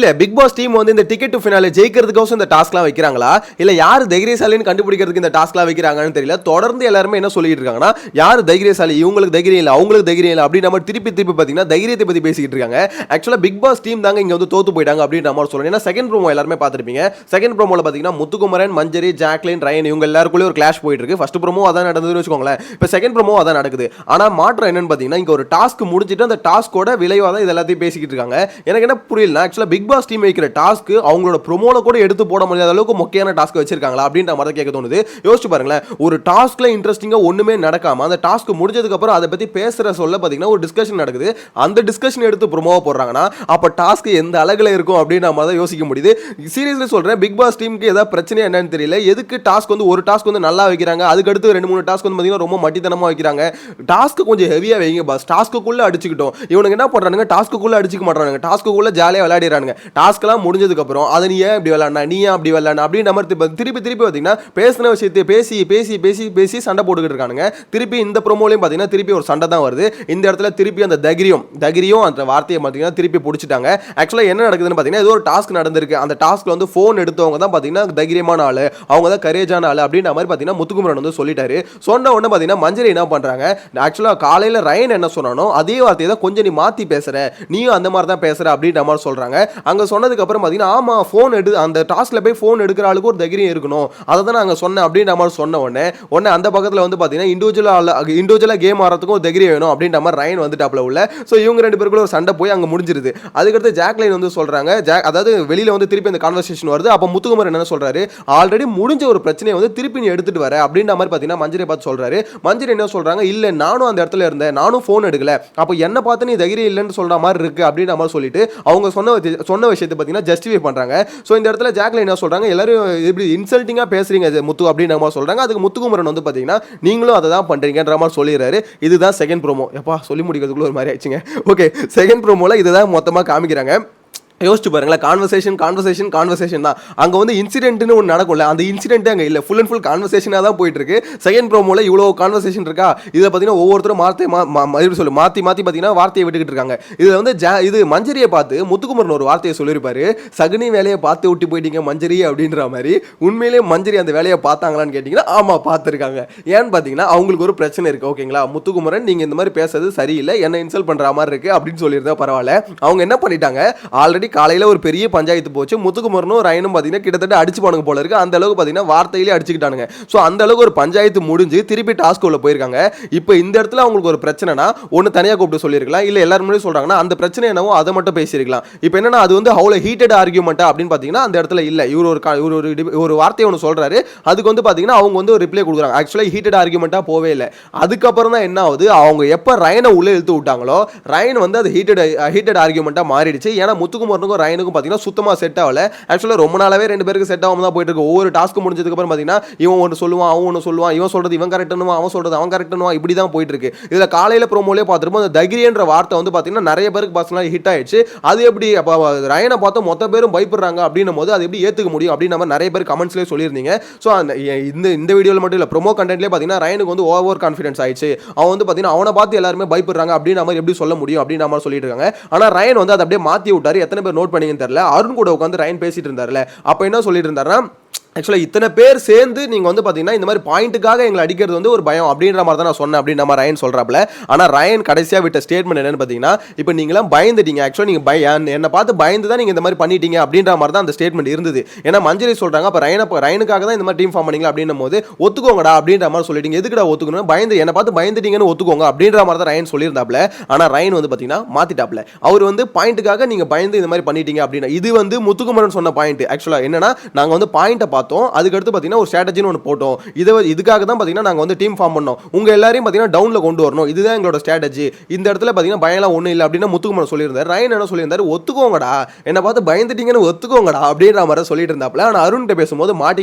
இல்ல big pass team வந்து இந்த டிக்கெட் டு ஃபினாலே ஜெயிக்கிறதுக்கோசம் இந்த டாஸ்க்லாம் வைக்கிறாங்களா இல்ல யார் தைரியசாலின்னு கண்டுபிடிக்கிறதுக்கு இந்த டாஸ்க்லாம் வைக்கிறாங்கன்னு தெரியல. தொடர்ந்து எல்லாரும் என்ன சொல்லிட்டு இருக்காங்கன்னா யார் தைரியசாலி, இவங்களுக்கு தைரியம் இல்ல அவங்களுக்கு தைரியம் இல்ல அப்படி நம்ம திருப்பி பாத்தீங்கன்னா தைரியத்தை பத்தி பேசிட்டு இருக்காங்க. ஆக்சுவலா பிக் பாஸ் டீம் தாங்க இங்க வந்து தோத்து போயிட்டாங்க அப்படின்ற மாதிரி சொல்றேன். ஏன்னா செகண்ட் ப்ரோமோ எல்லாருமே பார்த்திருப்பீங்க. செகண்ட் ப்ரோமோல பாத்தீங்கன்னா முத்துக்குமரன், மஞ்சரி, ஜாக்லின், ரயன் இவங்க எல்லாருக்குள்ளே ஒரு கிளாஷ் போயிட்டு இருக்கு. ஃபர்ஸ்ட் ப்ரோமோ அதான் நடந்ததுன்னு வச்சுக்கோங்களேன். இப்போ செகண்ட் ப்ரோமோ அதான் நடக்குது. ஆனா மாற்றம் என்னன்னு பாத்தீங்கன்னா இங்க ஒரு டாஸ்க் முடிஞ்சிட்டு அந்த டாஸ்கோட விளைவா தான் இது எல்லாத்தையும் பேசிக்கிட்டு இருக்காங்க. எனக்கு என்ன புரியல, ஆக்சுவலா பிக் பாஸ் டீம் வைக்கிற டாஸ்க் அவங்களோட ப்ரோமோல கூட எடுத்து போட முடியாத அளவுக்கு முக்கியமான டாஸ்க் வச்சிருக்காங்களா அப்படின்ற மாதிரி கேட்க தோணுது. யோசிச்சு பாருங்களேன், ஒரு டாஸ்க்ல இன்ட்ரெஸ்டிங்கா ஒண்ணுமே நடக்காம அந்த டாஸ்க் முடிஞ்சதுக்கு அப்புறம் அதை பத்தி பேசுற சொல்ல பாத்தீங்கன்னா ஒரு டிஸ்கஷன் நடக்குது. அந்த டிஸ்கஷன் எடுத்து ப்ரோமோவா போடுறாங்கன்னா அப்ப டாஸ்க் எந்த அழகுல இருக்கும் அப்படின்ற மாதிரி தான் யோசிக்க முடியுது. சீரியஸ்லி சொல்றேன், பிக் பாஸ் டீமுக்கு ஏதாவது பிரச்சனை என்னன்னு தெரியல. எதுக்கு டாஸ்க் வந்து ஒரு டாஸ்க் வந்து நல்லா வைக்கிறாங்க, அதுக்கு அடுத்து 2-3 டாஸ்க் வந்து பாத்தீங்கன்னா ரொம்ப மட்டித்தனமா வைக்கிறாங்க. டாஸ்க் கொஞ்சம் ஹெவியா வைங்க பாஸ். டாஸ்க்குள்ள அடிச்சுக்கிட்டோம். இவனுக்கு என்ன பண்றானுங்க, டாஸ்க்குள்ள அடிச்சுக்க மாட்டானுங்க, டாஸ்க்குள்ள ஜாலியா விளையாடிறானுங்க. டாஸ்க்லாம் முடிஞ்சதுக்கு அப்புறம் அதை நீ ஏன் இப்படி விளையாடனா, நீ ஏன் அப்படி விளையாடனா அப்படின்ற மாதிரி திருப்பி பாத்தீங்கன்னா பேசின விஷயத்தை பேசி சண்டை போட்டுக்கிட்டு இருக்கானுங்க. திருப்பி இந்த ப்ரோமோலையும் பாத்தீங்கன்னா திருப்பி ஒரு சண்டை தான் வருது. இந்த இடத்துல திருப்பி அந்த தகிரியம் அந்த வார்த்தையை பாத்தீங்கன்னா திருப்பி பிடிச்சிட்டாங்க. ஆக்சுவலா என்ன நடக்குதுன்னு பாத்தீங்கன்னா ஏதோ ஒரு டாஸ்க் நடந்திருக்கு. அந்த டாஸ்க்ல வந்து போன் எடுத்தவங்க தான் பாத்தீங்கன்னா தைரியமான ஆளு, அவங்க தான் கரேஜான ஆளு அப்படின்ற மாதிரி பாத்தீங்கன்னா முத்துக்குமரன் வந்து சொல்லிட்டாரு. சொன்ன உடனே பாத்தீங்கன்னா மஞ்சரி என்ன பண்றாங்க, ஆக்சுவலா காலையில ரயன் என்ன சொன்னானோ அதே வார்த்தையை தான் கொஞ்சம் நீ மாத்தி பேசுற, நீயும் அந்த மாதிரி தான் பேசுற அப்படின்ற மாதிரி சொல்றாங்க. அங்க சொன்னதுக்கு அப்புறம் பாத்தீங்கன்னா ஆமா போன் எடு, அந்த டாஸ்க்ல போய் போன் எடுக்கிற ஆளுக்கு ஒரு தைரியம் இருக்கணும், அதை தான் நாங்க சொன்னேன் அப்படின்ற மாதிரி சொன்ன உடனே அந்த பக்கத்துல வந்து பாத்தீங்கன்னா இண்டிவிஜுவலா கேம் ஆடுறதுக்கும் ஒரு தைரியம் வேணும் அப்படின்ற மாதிரி ரயன் வந்துட்டாப்ல உள்ள. சோ இவங்க ரெண்டு பேருக்குள்ள ஒரு சண்டை போய் அங்க முடிஞ்சிருது. அதுக்கடுத்து ஜாக்லைன் வந்து சொல்றாங்க, அதாவது வெளியில வந்து திருப்பி அந்த கான்வர்சேஷன் வருது. அப்ப முத்துக்குமரன் என்ன சொல்றாரு, ஆல்ரெடி முடிஞ்ச ஒரு பிரச்சனையை வந்து திருப்பி நீ எடுத்துட்டு வர அப்படின்ற மாதிரி பாத்தீங்கன்னா மஞ்சரி பார்த்து சொல்றாரு. மஞ்சரி என்ன சொல்றாங்க, இல்ல நானும் அந்த இடத்துல இருந்தேன், நானும் போன் எடுக்கல, அப்ப என்ன பார்த்து நீ தைரியம் இல்லைன்னு சொல்ற மாதிரி இருக்கு அப்படின்ற மாதிரி சொல்லிட்டு அவங்க சொன்ன விஷயத்தை பாத்தீங்கன்னா ஜஸ்டிஃபை பண்றாங்க. சோ இந்த இடத்துல ஜாக்லைன் என்ன சொல்றாங்க, எல்லாரும் இப்படி இன்சல்ட்டிங்கா பேசுறீங்க முத்து அப்படின்ற மாதிரி சொல்றாங்க. அதுக்கு முத்துக்குமரன் வந்து பாத்தீங்கன்னா நீங்களும் அதை தான் பண்றீங்கன்ற மாதிரி சொல்லிடுறாரு. இதுதான் செகண்ட் ப்ரோமோ. எப்பா சொல்லி முடிக்கிறதுக்குள்ள ஒரு மாதிரி ஆயிடுச்சுங்க. ஓகே, செகண்ட் ப்ரோமோல இதுதான் மொத்தமா காமிக்கிறாங்க. யோசிச்சு பாருங்களேன், கான்வர்சேஷன் தான். அங்கே வந்து இன்சிடென்ட்னு ஒன்று நடக்கும்ல, அந்த இன்சிடென்ட்டே அங்கே இல்லை, ஃபுல் அண்ட் ஃபுல் கான்வர்சேஷனாக தான் போயிட்டு இருக்கு. செகண்ட் ப்ரோமோல இவ்வளோ கான்வர்சேஷன் இருக்கா, இதை பார்த்தீங்கன்னா ஒவ்வொருத்தரும் மாற்றி பார்த்தீங்கன்னா வார்த்தையை விட்டுக்கிட்டு இருக்காங்க. இதில் வந்து இது மஞ்சரியை பார்த்து முத்துக்குமரன் ஒரு வார்த்தையை சொல்லியிருப்பாரு, சகுனி வேலையை பார்த்து விட்டு போயிட்டீங்க மஞ்சரி அப்படின்ற மாதிரி. உண்மையிலேயே மஞ்சரி அந்த வேலையை பார்த்தாங்களான்னு கேட்டிங்கன்னா ஆமாம் பார்த்துருக்காங்க. ஏன்னு பார்த்தீங்கன்னா அவங்களுக்கு ஒரு பிரச்சனை இருக்குது. ஓகேங்களா, முத்துக்குமரன் நீங்கள் இந்த மாதிரி பேசுறது சரியில்லை, என்ன இன்சல்ட் பண்ணுற மாதிரி இருக்குது அப்படின்னு சொல்லியிருந்தா பரவாயில்ல. அவங்க என்ன பண்ணிட்டாங்க, ஆல்ரெடி காலையில ஒரு பெரிய பஞ்சாயத்து போச்சு. முத்துக்குமரனும் ரயனும் பாத்தீங்கன்னா கிட்டத்தட்ட அடிச்சு போனங்க போல இருக்கு. அந்த அளவுக்கு பாத்தீங்கன்னா வார்த்தையிலே அடிச்சுக்கிட்டானுங்க. சோ அந்த அளவுக்கு ஒரு பஞ்சாயத்து முடிஞ்சு திருப்பி டாஸ்க் உள்ள போயிருக்காங்க. இப்போ இந்த இடத்துல அவங்களுக்கு ஒரு பிரச்சனைனா ஒன்னு தனியா கூப்பிட்டு சொல்லிருக்கலாம், இல்ல எல்லாரும் முன்னாடி சொல்றாங்கன்னா அந்த பிரச்சனை என்னவோ அதை மட்டும் பேசியிருக்கலாம். இப்போ என்னன்னா அது வந்து அவ்வளவு ஹீட்டட் ஆர்கியூமெண்டா அப்படின்னு பாத்தீங்கன்னா அந்த இடத்துல இல்ல. இவர் ஒரு வார்த்தையை ஒன்று சொல்றாரு, அதுக்கு வந்து பாத்தீங்கன்னா அவங்க வந்து ஒரு ரிப்ளை கொடுக்குறாங்க. ஆக்சுவலா ஹீட்டட் ஆர்கியூமெண்டா போவே இல்லை. அதுக்கப்புறம் தான் என்ன ஆகுது, அவங்க எப்ப ரயனை உள்ள இழுத்து விட்டாங்களோ ரயன் வந்து அது ஹீட்டட் ஆர்கியூமெண்டா மாறிடுச்சு. ஏன்னா முத்துக்குமரன் ரயனுக்கும் பாத்தீங்கன்னா சுத்தமா செட் ஆகல. ஆக்சுவலா ரொம்ப நாளாவே ரெண்டு பேருக்கு செட் ஆகாம தான் போயிட்டு இருக்கு. ஒவ்வொரு டாஸ்க் முடிஞ்சதுக்கு அப்புறம் பாத்தீங்கன்னா இவன் ஒன்று சொல்லுவான், அவன் ஒன்று சொல்லுவான், இவன் சொல்றது இவன் கரெக்ட்னுவான், அவன் சொல்றது அவன் கரெக்ட்னுவான், இப்படி தான் போயிட்டு இருக்கு. இதுல காலையில ப்ரோமோலே பார்த்துருப்போம், அந்த தைரியன்ற வார்த்தை வந்து பாத்தீங்கன்னா நிறைய பேருக்கு பர்சனலா ஹிட் ஆயிடுச்சு. அது எப்படி ரயனை பார்த்தா மொத்த பேரும் பயப்படுறாங்க அப்படின்னும் போது அது எப்படி ஏத்துக்க முடியும் அப்படின்னு நம்ம நிறைய பேர் கமெண்ட்ஸ்லேயே சொல்லியிருந்தீங்க. ஸோ இந்த வீடியோவில் மட்டும் இல்லை, ப்ரோமோ கண்டென்ட்லேயே பார்த்தீங்கன்னா ரயனுக்கு வந்து ஓவர் கான்ஃபிடன்ஸ் ஆயிடுச்சு. அவன் வந்து பார்த்தீங்கன்னா அவனை பார்த்து எல்லாருமே பயப்படுறாங்க அப்படின்னு நம்ம எப்படி சொல்ல முடியும் அப்படின்னு நம்ம சொல்லிட்டு இருக்காங்க. ஆனால் ரயன் வந்து அதை அப்படியே மாற்றி விட்டாரு. எத்தனை பேர் நோட் பண்ணீங்கன்னு தெரியல. அருண் கூட உட்காந்து ரயன் பேசிட்டு இருந்தாருல, அப்ப என்ன சொல்லிட்டு இருந்தாருன்னா, ஆக்சுவலாக இத்தனை பேர் சேர்ந்து நீங்கள் வந்து பார்த்தீங்கன்னா இந்த மாதிரி பாயிண்ட்டுக்காக எங்களை அடிக்கிறது வந்து ஒரு பயம் அப்படின்ற மாதிரி தான் நான் சொன்னேன் அப்படின்னு நம்ம ரயன் சொல்கிறாப்புல. ஆனால் ரயன் கடைசியாக விட்ட ஸ்டேட்மெண்ட் என்னன்னு பார்த்தீங்கன்னா, இப்போ நீங்களாம் பயந்துட்டீங்க, ஆக்சுவலாக நீங்கள் என்னை பார்த்து பயந்து தான் நீங்கள் இந்த மாதிரி பண்ணிட்டீங்க அப்படின்ற மாதிரி தான் அந்த ஸ்டேட்மெண்ட் இருந்தது. ஏன்னா மஞ்சரி சொல்கிறாங்க, அப்போ ரயனுக்காக தான் இந்த மாதிரி டீம் ஃபார்ம் பண்ணீங்களா அப்படின்னும் போது ஒத்துக்கோங்கடா அப்படின்ற மாதிரி சொல்லிட்டீங்க, எதுக்குடா ஒத்துக்கணும், என்னை பார்த்து பயந்துட்டீங்கன்னு ஒத்துக்கோங்க அப்படின்ற மாதிரி தான் ரயன் சொல்லியிருந்தாப்புல. ஆனால் ரயன் வந்து பார்த்தீங்கன்னா மாற்றிட்டாப்புல. அவர் வந்து பாயிண்ட்டுக்காக நீங்கள் பயந்து இந்த மாதிரி பண்ணிட்டீங்க அப்படின்னா, இது வந்து முத்துக்குமரன் சொன்ன பாயிண்ட். ஆக்சுவலாக என்னன்னா, நாங்கள் வந்து பாயிண்ட்டை பார்த்தோம், அதுக்கடுத்து பார்த்தீங்கன்னா ஒரு ஸ்ட்ராட்டஜின்னு ஒன்று போட்டோம், இதுக்காக தான் பார்த்தீங்கன்னா நாங்கள் வந்து டீம் ஃபார்ம் பண்ணோம், உங்கள் எல்லாரையும் பார்த்தீங்கன்னா டவுனில் கொண்டு வரணும், இதுதான் எங்களோட ஸ்ட்ராட்டஜி, இந்த இடத்துல பார்த்தீங்கன்னா பயம்லாம் ஒன்றும் இல்லை அப்படின்னு முத்துக்குமரன் சொல்லியிருந்தார். ரயன் என்ன சொல்லியிருந்தாரு, ஒத்துக்கோங்கடா, என்னை பார்த்து பயந்துட்டீங்கன்னு ஒத்துக்கோங்கடா அப்படின்ற மாதிரி சொல்லிட்டு இருந்தாப்புல. ஆனால் அருண்கிட்ட பேசும்போது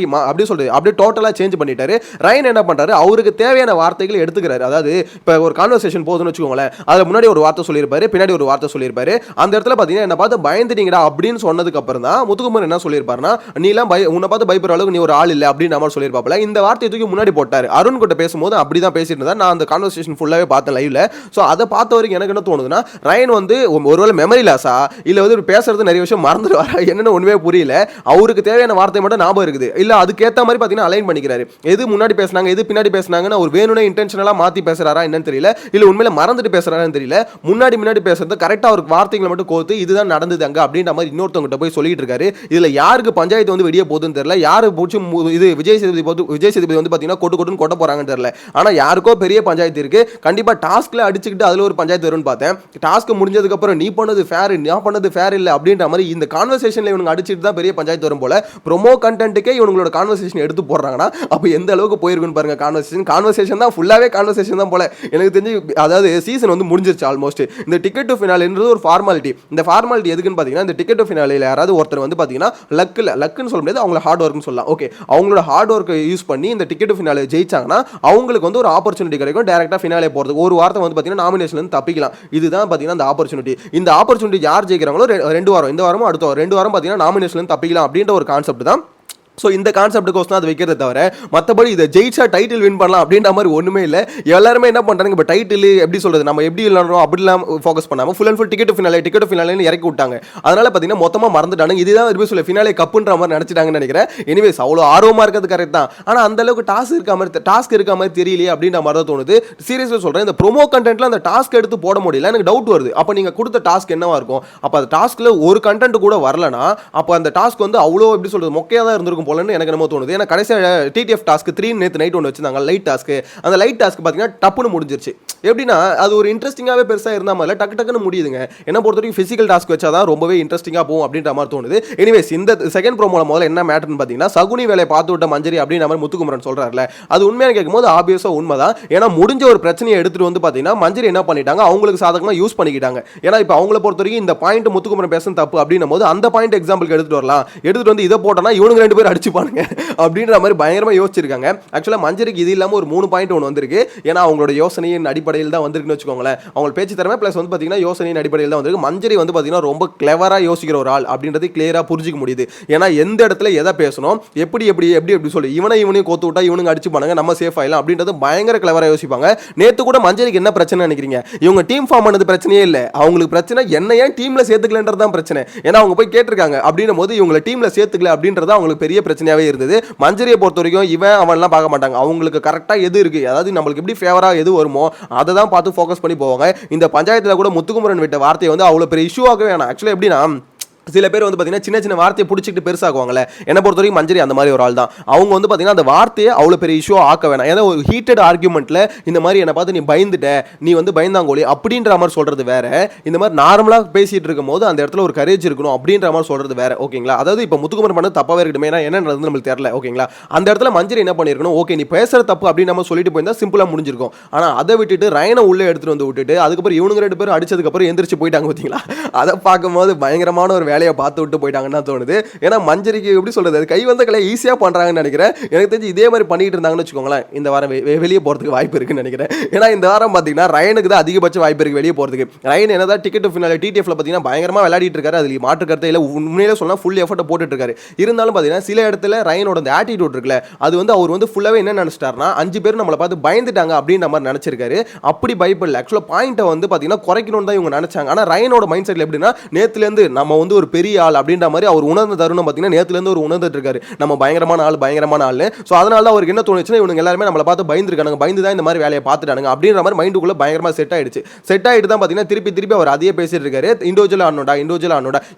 அப்படி சொல்றது அப்படியே டோட்டலாக சேஞ்ச் பண்ணிட்டாரு. ரயன் என்ன பண்ணுறாரு, அவருக்கு தேவையான வார்த்தைகளை எடுத்துக்கிறாரு. அதாவது இப்போ ஒரு கான்வர்சேஷன் போகுதுன்னு வச்சுக்கோங்களேன், அதில் முன்னாடி ஒரு வார்த்தை சொல்லியிருப்பாரு, பின்னாடி ஒரு வார்த்தை சொல்லியிருப்பாரு. அந்த இடத்துல பார்த்தீங்கன்னா என்னை பார்த்து பயந்துட்டீங்கடா அப்படின்னு சொன்னதுக்கு அப்புறம் தான் முத்துக்குமரன் என்ன சொல்லியிருப்பாருன்னா, நீலாம் உன்னை பார்த்து பயப்படுற பெற அளவுக்கு நீ ஒரு ஆள் இல்ல அப்படின்னு மாதிரி சொல்லியிருப்பாப்ல. இந்த வார்த்தையை தூக்கி முன்னாடி போட்டாரு. அருண் கிட்ட பேசும்போது அப்படிதான் பேசிட்டு இருந்தார். நான் அந்த கான்வர்சேஷன் ஃபுல்லாவே பார்த்தேன் லைவ்ல. சோ அதை பார்த்த வரைக்கும் எனக்கு என்ன தோணுதுன்னா, ரயன் வந்து ஒருவேளை மெமரி லாஸா இல்ல வந்து பேசுறது நிறைய விஷயம் மறந்துடுவாரா என்னன்னு ஒண்ணுமே புரியல. அவருக்கு தேவையான வார்த்தை மட்டும் ஞாபகம் இருக்குது. இல்ல அதுக்கேத்த மாதிரி பாத்தீங்கன்னா அலைன் பண்ணிக்கிறாரு. எது முன்னாடி பேசினாங்க எது பின்னாடி பேசினாங்கன்னு அவர் வேணும்னே இன்டென்ஷனலா மாத்தி பேசுறாரா என்னன்னு தெரியல. இல்ல உண்மையில மறந்துட்டு பேசுறாரான்னு தெரியல. முன்னாடி பேசுறது கரெக்டா அவருக்கு வார்த்தைகளை மட்டும் கோத்து இதுதான் நடந்தது அங்க அப்படின்ற மாதிரி இன்னொருத்தவங்க போய் சொல்லிட்டு இருக்காரு. இதுல யாருக்கு பஞ்சாயத்து வந்து வெளியே போகுதுன்னு தெரியல. யாரு பூச்சி இது விஜய் சேதுபதி வந்து பாத்தீங்கன்னா கொட்டுன்னு கொட்ட போறாங்கன்னு தெரியல. ஆனா யாருக்கோ பெரிய பஞ்சாயத்து இருக்கு. கண்டிப்பா டாஸ்க்ல அடிச்சுக்கிட்டு அதுல ஒரு பஞ்சாயத்து வரும்னு பார்த்தேன். டாஸ்க் முடிஞ்சதுக்கு அப்புறம் நீ பண்ணது ஃபேர் நான் பண்ணது ஃபேர் இல்ல அப்படின்ற மாதிரி இந்த கான்வர்சேஷன்ல இவங்க அடிச்சிட்டு தான் பெரிய பஞ்சாயத்து வரும் போல. ப்ரோமோ கண்டென்ட்டுக்கே இவங்களோட கான்வர்சேஷன் எடுத்து போடுறாங்கன்னா அப்ப எந்த அளவுக்கு போயிருக்குன்னு பாருங்க. கான்வர்சேஷன் தான் ஃபுல்லாவே கான்வர்சேஷன் தான் போல. எனக்கு தெரிஞ்சு அதாவது சீசன் வந்து முடிஞ்சிருச்சு ஆல்மோஸ்ட். இந்த டிக்கெட் டு ஃபினாலேன்றது ஒரு ஃபார்மாலிட்டி. இந்த ஃபார்மாலிட்டி எதுக்குன்னு பாத்தீங்கன்னா இந்த டிக்கெட் டு ஃபினாலேல யாராவது ஒருத்தர் வந்து பாத்தீங்கன்னா லக்குன்னு சொல்ல முடியாது, அவங்க ஹார்ட் ஒர்க்னு சொல்லலாம். ஓகே, அவங்களோட ஹார்ட் ஒர்க்கை யூஸ் பண்ணி இந்த டிக்கெட் டு ஃபினாலே ஜெயிச்சாங்கன்னா அவங்களுக்கு வந்து ஒரு ஆப்பர்ச்சுனிட்டி கிடைக்கும் டைரக்டா ஃபினாலே போறதுக்கு. ஒரு வாரத்தை வந்து பாத்தீங்கன்னா நாமினேஷன்ல இருந்து தப்பிக்கலாம். இதுதான் பாத்தீங்கன்னா அந்த ஆப்பர்ச்சுனிட்டி. இந்த ஆப்பர்ச்சுனிட்டி யார் ஜெயிக்கிறாங்களோ 2 வாரம், இந்த வாரமும் அடுத்த வாரம் 2 வாரம் பாத்தீங்கன்னா நாமினேஷன்ல இருந்து தப்பிக்கலாம் அப்படின்ற ஒரு கான்செப்ட் தான். ஸோ இந்த கான்செப்டுக்கோசம் அது வைக்கிறத தவிர மற்றபடி இதை ஜெயிச்சா டைட்டில் வின் பண்ணலாம் அப்படின்ற மாதிரி ஒன்றுமே இல்லை. எல்லாருமே என்ன பண்ணுறாங்க, இப்போ டைட்டில் எப்படி சொல்கிறது, நம்ம எப்படி விளாடுறோம் அப்படிலாம் ஃபோக்கஸ் பண்ணாமல் full and full ticket finale இறக்கி விட்டாங்க. அதனால பார்த்தீங்கன்னா மொத்தமாக மறந்துட்டாங்க. இதுதான் எப்படி சொல்ல ஃபினாலே கப்புன்ற மாதிரி நினச்சிட்டாங்கன்னு நினைக்கிறேன். எனிவேஸ் அவ்வளோ ஆர்வமாக இருக்கிறது கரெக்ட் தான். ஆனால் அந்த அளவுக்கு டாஸ்க் இருக்க மாதிரி தெரியலையே அப்படின்ற மாதிரி தான் தோணுது. சீரியஸாக சொல்கிறேன், இந்த ப்ரோமோ கண்டென்ட்ல அந்த டாஸ்க் எடுத்து போட முடியல. எனக்கு டவுட் வருது. அப்போ நீங்கள் கொடுத்த டாஸ்க் என்னவா இருக்கும்? அப்போ அந்த டாஸ்க்கில் ஒரு கண்டென்ட் கூட வரலனா அப்போ அந்த டாஸ்க் வந்து அவ்வளோ எப்படி சொல்கிறது மொக்கையாக தான் இருந்திருக்கும் போலன்னு எனக்கு நம்ம தோணுது. ஏன்னா கடைசியாக டிடிஎஃப் டாஸ்க் 3 நேற்று நைட் ஒன்று வச்சிருந்தாங்க, லைட் டாஸ்க். அந்த லைட் டாஸ்க் பார்த்தீங்கன்னா டப்புன்னு முடிஞ்சிருச்சு. எப்படின்னா அது ஒரு இன்ட்ரெஸ்டிங்காகவே பெருசாக இருந்தால் மாதிரி டக்குன்னு முடியுதுங்க. என்ன பொறுத்த வரைக்கும் ஃபிசிக்கல் டாஸ்க் வச்சா தான் ரொம்பவே இன்ட்ரெஸ்டிங்காக போகும் அப்படின்ற மாதிரி தோணுது. எனிவேஸ் இந்த செகண்ட் ப்ரோமோல முதல்ல என்ன மேட்டர்னு பார்த்தீங்கன்னா, சகுனி வேலையை பார்த்து விட்ட மஞ்சரி அப்படின்ற மாதிரி முத்துக்குமரன் சொல்றாருல, அது உண்மையாக கேட்கும்போது ஆப்வியஸாக உண்மைதான். ஏன்னா முடிஞ்ச ஒரு பிரச்சனையை எடுத்துட்டு வந்து பார்த்தீங்கன்னா மஞ்சரி என்ன பண்ணிட்டாங்க, அவங்களுக்கு சாதகமாக யூஸ் பண்ணிக்கிட்டாங்க. ஏன்னா இப்போ அவங்கள பொறுத்த வரைக்கும் இந்த பாயிண்ட் முத்துக்குமரன் பேசுறது தப்பு அப்படின்னும் போது அந்த பாயிண்ட் எக்ஸாம்பிளுக்கு எடுத்துட்டு வரலாம். எடுத்துட்டு வந்து இதை போட்டோம்னா இவனுங்க 2 பேரும் அடிச்சுப்பானுங்க அப்படின்ற மாதிரி பயங்கரமா யோசிச்சிருக்காங்க. ஆக்சுவலா மஞ்சரிக்கு இது இல்லாம ஒரு 3 பாயிண்ட் ஒன்று வந்திருக்கு. ஏன்னா அவங்களோட யோசனையின் அடிப்படையில் தான் வந்திருக்குன்னு வச்சுக்கோங்களேன். அவங்க பேச்சு திறமை பிளஸ் வந்து பாத்தீங்கன்னா யோசனையின் அடிப்படையில் தான் வந்திருக்கு. மஞ்சரி வந்து பாத்தீங்கன்னா ரொம்ப கிளவரா யோசிக்கிற ஒரு ஆள் அப்படின்றது கிளியரா புரிஞ்சிக்க முடியுது. ஏன்னா எந்த இடத்துல எதை பேசணும், எப்படி சொல்லி இவனையும் கோத்து விட்டா இவனுங்க அடிச்சு பண்ணுங்க, நம்ம சேஃப் ஆயிடலாம் அப்படின்றது பயங்கர கிளவரா யோசிப்பாங்க. நேத்து கூட மஞ்சரிக்கு என்ன பிரச்சனை நினைக்கிறீங்க? இவங்க டீம் ஃபார்ம் பண்ணது பிரச்சனையே இல்லை. அவங்களுக்கு பிரச்சனை என்ன ஏன் டீம்ல சேர்த்துக்கலன்றது தான் பிரச்சனை. ஏன்னா அவங்க போய் கேட்டிருக்காங்க அப்படின்னும் போது இவங்களை டீம்ல சேர்த்துக்கல அப்படின்றது அவங்களுக்கு பெரிய பிரச்சனையாவே இருந்தது. மஞ்சரியை பொறுத்த வரைக்கும் இவன் அவன்லாம் பார்க்க மாட்டாங்க. அவங்களுக்கு கரெக்டாக எது இருக்கு, அதாவது நம்மளுக்கு எப்படி ஃபேவராக எது வருமோ அதை தான் பார்த்து ஃபோக்கஸ் பண்ணி போவாங்க. இந்த பஞ்சாயத்தில் கூட முத்துக்குமரன் விட்ட வார்த்தையை வந்து அவ்வளோ பெரிய இஷ்யூவாகவே வேணாம். ஆக்சுவலாக எப்படின்னா சில பேர் வந்து பார்த்தீங்கன்னா சின்ன வார்த்தையை பிடிச்சிட்டு பெருசாக்குவாங்கல்ல. என்னை பொறுத்த வரைக்கும் மஞ்சரி அந்த மாதிரி ஒரு ஆள் தான். அவங்க வந்து பார்த்தீங்கன்னா அந்த வார்த்தையை அவ்வளோ பெரிய இஷ்யூ ஆக்க வேணாம். ஏன்னா ஒரு ஹீட்டட் ஆர்குமெண்ட்ல இந்த மாதிரி என்னை பார்த்து நீ பயந்துட்ட, நீ வந்து பயந்தாங்கோலி அப்படின்ற மாதிரி சொல்றது வேற. இந்த மாதிரி நார்மலாக பேசிட்டு இருக்கும் போது அந்த இடத்துல ஒரு கரேஜ் இருக்கணும் அப்படின்ற மாதிரி சொல்றது வேற. ஓகேங்களா? அதாவது இப்போ முத்துக்குமரன் பண்ணது தப்பாவே இருக்கட்டும், ஏன்னா என்ன நடந்தது நம்மளுக்கு தெரியல. ஓகேங்களா? அந்த இடத்துல மஞ்சரி என்ன பண்ணிருக்கணும், ஓகே நீ பேசுற தப்பு அப்படின்னு நம்ம சொல்லிட்டு போயிருந்தா சிம்பிளா முடிஞ்சிருக்கும். ஆனால் அதை விட்டுட்டு ரயனை உள்ளே எடுத்துட்டு வந்து விட்டுட்டு அதுக்கப்புறம் இவனுங்க 2 பேரும் அடிச்சதுக்கு அப்புறம் எந்திரிச்சு போயிட்டாங்க. பார்த்தீங்களா? அதை பார்க்கும்போது பயங்கரமான ஒரு வேலையை பார்த்து விட்டு போயிட்டாங்கன்னு தோணுது. ஏன்னா மஞ்சரிக்கு எப்படி சொல்றது, கை வந்த கலை ஈஸியா பண்றாங்கன்னு நினைக்கிறேன். எனக்கு தெரிஞ்சு இதே மாதிரி பண்ணிட்டு இருந்தாங்கன்னு வச்சுக்கோங்களேன், இந்த வாரம் வெளியே போறதுக்கு வாய்ப்பு இருக்குன்னு நினைக்கிறேன். ஏன்னா இந்த வாரம் பாத்தீங்கன்னா ரயனுக்கு தான் அதிகபட்ச வாய்ப்பு இருக்கு வெளியே போறதுக்கு. ரயன் என்னதான் டிக்கெட் ஃபினாலே டிடிஎஃப்ல பாத்தீங்கன்னா பயங்கரமா விளையாடிட்டு இருக்காரு. அதுல மாற்று கருத்து இல்ல, உண்மையிலே சொன்னா ஃபுல் எஃபர்ட் போட்டுட்டு இருக்காரு. இருந்தாலும் பாத்தீங்கன்னா சில இடத்துல ரயனோட அந்த ஆட்டிடியூட் இருக்குல்ல, அது வந்து அவர் வந்து ஃபுல்லாவே என்ன நினைச்சிட்டாருன்னா 5 பேர் நம்மளை பார்த்து பயந்துட்டாங்க அப்படின்ற மாதிரி நினைச்சிருக்காரு. அப்படி பயப்படல. ஆக்சுவலா பாயிண்ட்டை வந்து பாத்தீங்கன்னா குறைக்கணும்னு தான் இவங்க நினைச்சாங்க. ஆனா ரயனோட மைண்ட் செட்ல எப்படின்னா நேத்துல இருந்து நம்ம வந்து ஒரு பெரிய ஆள் அப்படின்ற மாதிரி அவர் உணர்ந்த தருணம் பார்த்தீங்கன்னா நேத்துல இருந்து ஒரு உணர்ந்துட்டு இருக்காரு, நம்ம பயங்கரமான ஆள். சோ அதனால தான் அவருக்கு என்ன தோணுச்சுன்னா இவங்க எல்லாரும் நம்மளை பார்த்து பயந்துருக்காங்க, பயந்து தான் இந்த மாதிரி வேலையை பார்த்துட்டாங்க அப்படின்ற மாதிரி மைண்டுக்குள்ள பயங்கரமா செட் ஆயிடுச்சு. செட் ஆயிட்டு தான் பார்த்தீங்கன்னா திருப்பி அவர் அதையே பேசிட்டு இருக்காரு. இண்டிவிஜுவல் ஆனோடா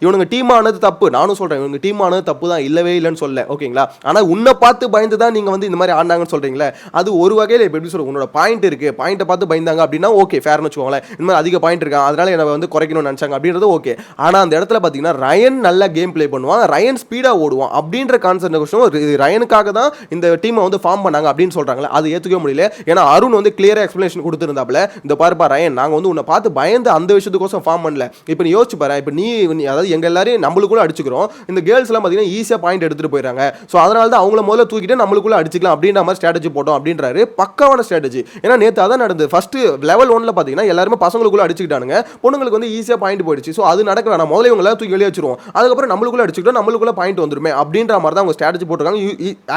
இவனுங்க டீம் ஆனது தப்பு. நானும் சொல்றேன் இவங்க டீம் ஆனது தப்பு தான், இல்லவே இல்லைன்னு சொல்ல. ஓகேங்களா? ஆனா உன்னை பார்த்து பயந்து தான் நீங்க வந்து இந்த மாதிரி ஆனாங்கன்னு சொல்றீங்களே, அது ஒரு வகையில் எப்படி சொல்ற, உன்னோட பாயிண்ட் இருக்கு, பாயிண்ட்டை பார்த்து பயந்தாங்க அப்படின்னா ஓகே ஃபேர்னு வச்சுக்கோங்களேன். இந்த மாதிரி அதிக பாயிண்ட் இருக்கான் அதனால என்ன வந்து குறைக்கணும்னு நினைச்சாங்க அப்படின்றது ஓகே. ஆனா அந்த இடத்துல பார்த்தீங்கன்னா ரயன் நல்ல கேம் பிளே பண்ணுவான், ரயன் ஸ்பீடா ஓடுவான் அப்படின்ற கான்செப்ட் ரயனுக்காக தான் இந்த டீமை வந்து ஃபார்ம் பண்ணாங்க அப்படின்னு சொல்றாங்களே, அது ஏத்துக்கவே முடியல. ஏன்னா அருண் வந்து கிளியரா எக்ஸ்பிளேஷன் கொடுத்திருந்தாப்ல, இந்த பாருப்பா ரயன் நாங்க வந்து உன்னை பார்த்து பயந்து அந்த விஷயத்துக்கோசம் ஃபார்ம் பண்ணல. இப்போ நீ யோசிச்சு பாரு, இப்போ நீ அதாவது எங்க எல்லாரையும் நம்மளுக்குள்ள அடிச்சுக்கிறோம், இந்த கேர்ள்ஸ் எல்லாம் பார்த்தீங்கன்னா ஈஸியா பாயிண்ட் எடுத்துட்டு போயிடறாங்க. ஸோ அதனால தான் அவங்கள முதல்ல தூக்கிட்டு நம்மளுக்குள்ள அடிச்சுக்கலாம் அப்படின்ற மாதிரி ஸ்ட்ராட்டஜி போட்டோம் அப்படின்றாரு. பக்காவான ஸ்ட்ராட்டஜி. ஏன்னா நேற்று அதான் நடந்தது. ஃபர்ஸ்ட் லெவல் 1ல பார்த்தீங்கன்னா எல்லாருமே பசங்களுக்குள்ள அடிச்சுக்கிட்டானுங்க, பொண்ணுங்களுக்கு வந்து ஈஸியா பாயிண்ட் போயிடுச்சு. ஸோ அது நடக்க வேணாம், முதல்ல இவங்க தூக்கி வெளியே வச்சிருவோம், அதுக்கப்புறம் நம்மளுக்குள்ள அடிச்சுக்கிட்டோம், நம்மளுக்குள்ள பாயிண்ட் வந்துருமே அப்படின்ற மாதிரி தான் அவங்க ஸ்ட்ராட்டஜி போட்டுருக்காங்க.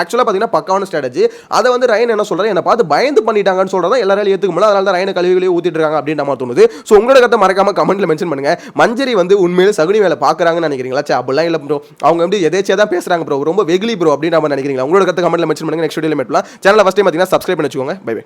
ஆக்சுவலாக பார்த்தீங்கன்னா பக்காவான ஸ்ட்ராட்டஜி. அதை வந்து ரயன் என்ன சொல்றாரு, என்னை பார்த்து பயந்து பண்ணிட்டாங்கன்னு சொல்றதா எல்லாராலும் ஏற்றுக்க முடியல. அதனால தான் ரயனை கழுவிகளே ஊத்திட்டு இருக்காங்க அப்படின்ற மாதிரி தோணுது. ஸோ உங்களோட கருத்தை மறக்காம கமெண்ட்ல மென்ஷன் பண்ணுங்க. மஞ்சரி வந்து உண்மையிலே சகுனி வேலை பார்க்குறாங்கன்னு நினைக்கிறீங்களா? அப்படிலாம் இல்லை ப்ரோ, அவங்க வந்து எதேச்சியாக தான் பேசுறாங்க ப்ரோ, ரொம்ப வெகுலி ப்ரோ அப்படின்ற மாதிரி நினைக்கிறீங்களா? உங்களோட கருத்தை கமெண்ட்ல மென்ஷன் பண்ணுங்க. நெக்ஸ்ட் வீடியோல மீட் பண்ணலாம். சேனலை ஃபர்ஸ்ட் டைம் பார்த்தீங்கன்னா சப்ஸ்கிரைப் பண்ணி வச்சுக்கோங்க. Bye by.